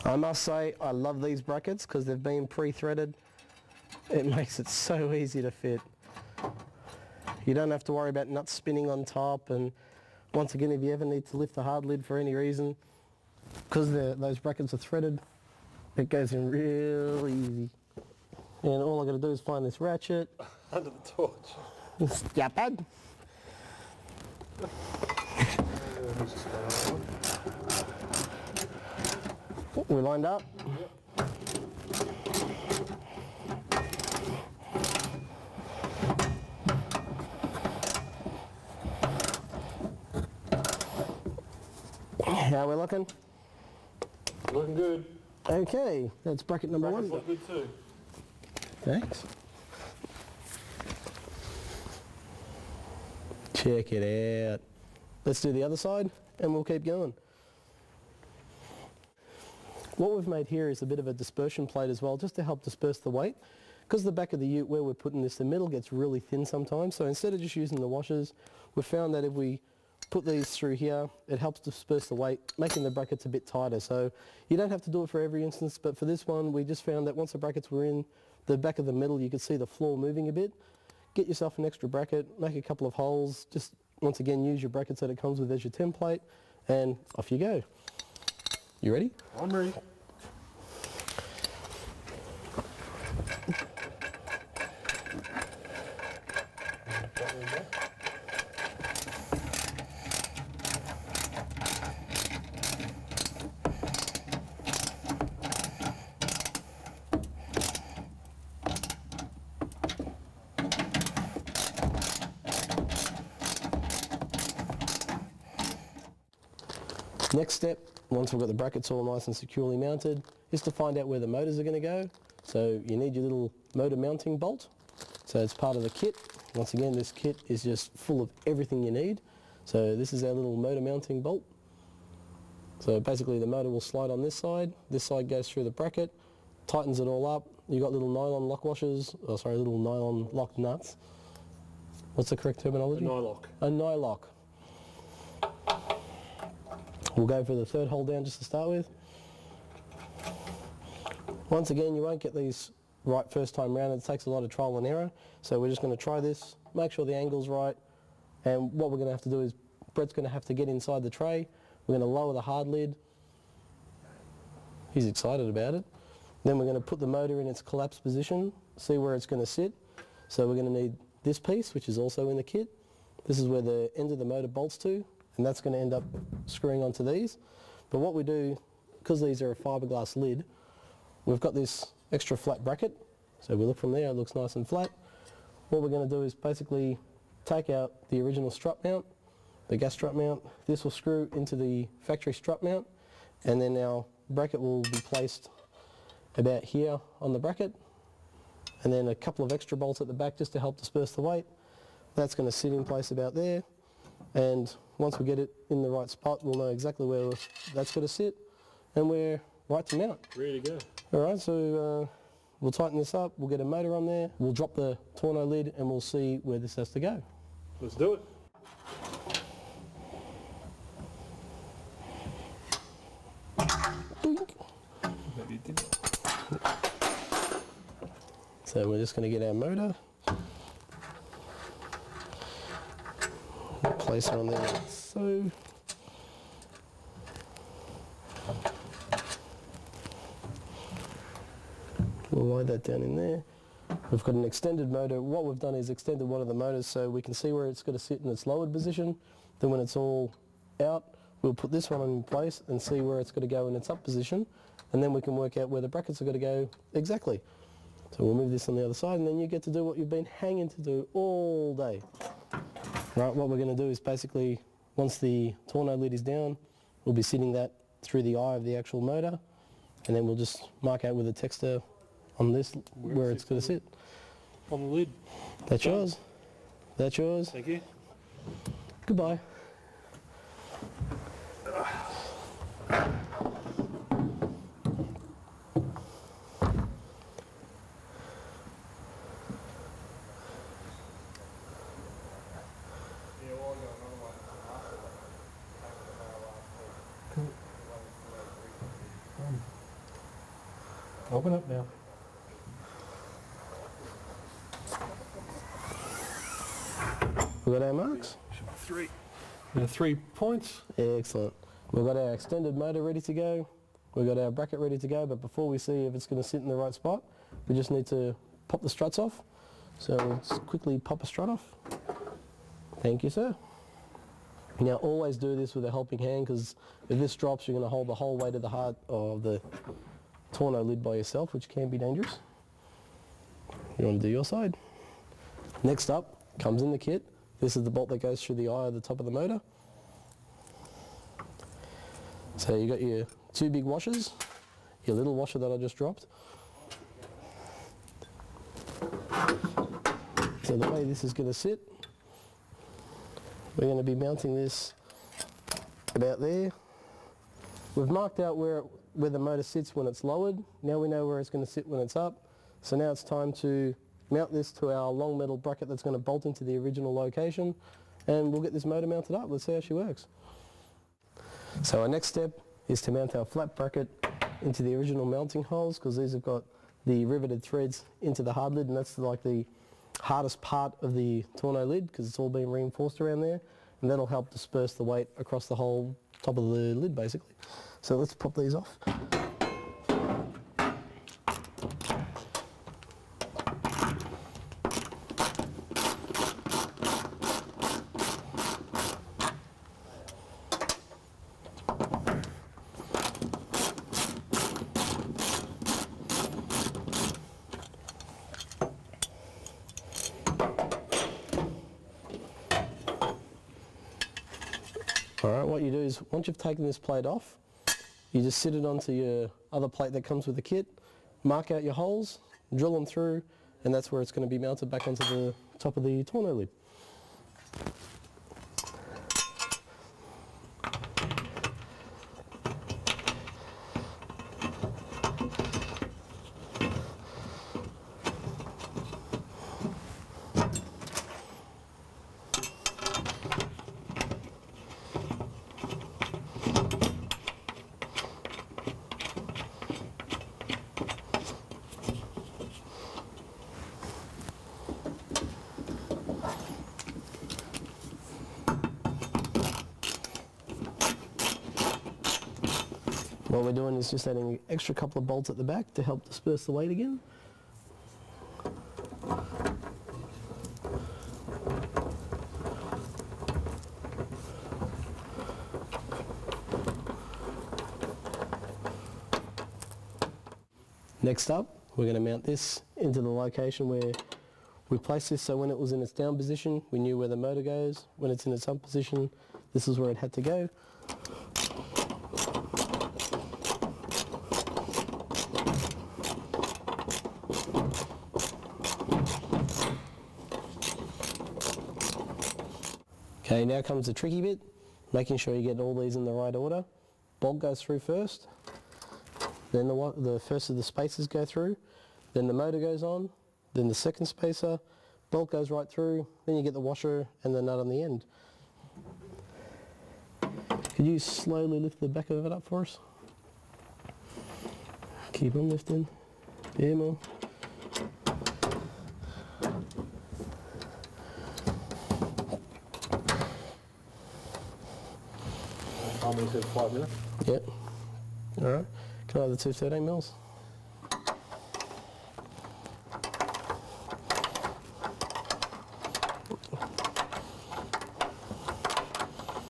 I must say I love these brackets because they've been pre-threaded. It makes it so easy to fit. You don't have to worry about nuts spinning on top, and once again, if you ever need to lift the hard lid for any reason, because those brackets are threaded, it goes in real easy. And all I've got to do is find this ratchet. Under the torch. Yeah, bad. We're lined up. Yep. How are we looking? Looking good. Okay, that's bracket number one. Look good too. Thanks. Check it out. Let's do the other side and we'll keep going. What we've made here is a bit of a dispersion plate as well, just to help disperse the weight. Because the back of the ute where we're putting this, the metal gets really thin sometimes, so instead of just using the washers, we've found that if we put these through here, it helps disperse the weight, making the brackets a bit tighter. So you don't have to do it for every instance, but for this one, we just found that once the brackets were in the back of the metal, you could see the floor moving a bit. Get yourself an extra bracket, make a couple of holes, just once again use your brackets that it comes with as your template, and off you go. You ready? I'm ready. Next step, once we've got the brackets all nice and securely mounted, is to find out where the motors are going to go. So you need your little motor mounting bolt. So it's part of the kit. Once again, this kit is just full of everything you need. So this is our little motor mounting bolt. So basically the motor will slide on this side goes through the bracket, tightens it all up. You've got little nylon lock washers, little nylon lock nuts. What's the correct terminology? A nylock. A nylock. We'll go for the third hole down just to start with. Once again, you won't get these right first time round. It takes a lot of trial and error. So we're just going to try this, make sure the angle's right. And what we're going to have to do is, Brett's going to have to get inside the tray. We're going to lower the hard lid. He's excited about it. Then we're going to put the motor in its collapsed position, see where it's going to sit. So we're going to need this piece, which is also in the kit. This is where the end of the motor bolts to, and that's going to end up screwing onto these. But what we do, because these are a fiberglass lid, we've got this extra flat bracket. So we look from there, it looks nice and flat. What we're going to do is basically take out the original strut mount, the gas strut mount. This will screw into the factory strut mount, and then our bracket will be placed about here on the bracket, and then a couple of extra bolts at the back just to help disperse the weight. That's going to sit in place about there, and once we get it in the right spot, we'll know exactly where that's going to sit, and we're right to mount. Ready to go. Alright, so we'll tighten this up, we'll get a motor on there, we'll drop the Tonno lid, and we'll see where this has to go. Let's do it. Maybe it did. So we're just going to get our motor, place it on there like so. We'll wind that down in there. We've got an extended motor. What we've done is extended one of the motors so we can see where it's going to sit in its lowered position. Then when it's all out, we'll put this one in place and see where it's going to go in its up position, and then we can work out where the brackets are going to go exactly. So we'll move this on the other side, and then you get to do what you've been hanging to do all day. Right, what we're going to do is basically, once the Tonno lid is down, we'll be sitting that through the eye of the actual motor, and then we'll just mark out with a texter on this where it's going to sit. On the lid. That's yours. That's yours. Thank you. Goodbye. Open up now. We've got our marks. 3. 3 points. Excellent. We've got our extended motor ready to go. We've got our bracket ready to go, but before we see if it's going to sit in the right spot, we just need to pop the struts off. So let's quickly pop a strut off. Thank you, sir. Now always do this with a helping hand, because if this drops, you're going to hold the whole weight of the heart of the tonneau lid by yourself, which can be dangerous. You want to do your side. Next up, comes in the kit. This is the bolt that goes through the eye of the top of the motor. So you got your 2 big washers, your little washer that I just dropped. So the way this is going to sit, we're going to be mounting this about there. We've marked out where the motor sits when it's lowered. Now we know where it's going to sit when it's up. So now it's time to mount this to our long metal bracket that's going to bolt into the original location, and we'll get this motor mounted up. Let's see how she works. So our next step is to mount our flat bracket into the original mounting holes, because these have got the riveted threads into the hard lid, and that's like the hardest part of the tonneau lid, because it's all been reinforced around there, and that'll help disperse the weight across the whole top of the lid basically. So let's pop these off. Alright, what you do is, once you've taken this plate off, you just sit it onto your other plate that comes with the kit, mark out your holes, drill them through, and that's where it's going to be mounted back onto the top of the tonneau lid. What we're doing is just adding an extra couple of bolts at the back to help disperse the weight again. Next up, we're going to mount this into the location where we placed this, so when it was in its down position, we knew where the motor goes. When it's in its up position, this is where it had to go. Okay, now comes the tricky bit, making sure you get all these in the right order. Bolt goes through first, then the first of the spacers go through, then the motor goes on, then the second spacer, bolt goes right through, then you get the washer and the nut on the end. Could you slowly lift the back of it up for us? Keep on lifting. Yeah, Mum. Said 5 minutes. Yep. Alright. Can I have the 2 13 mils?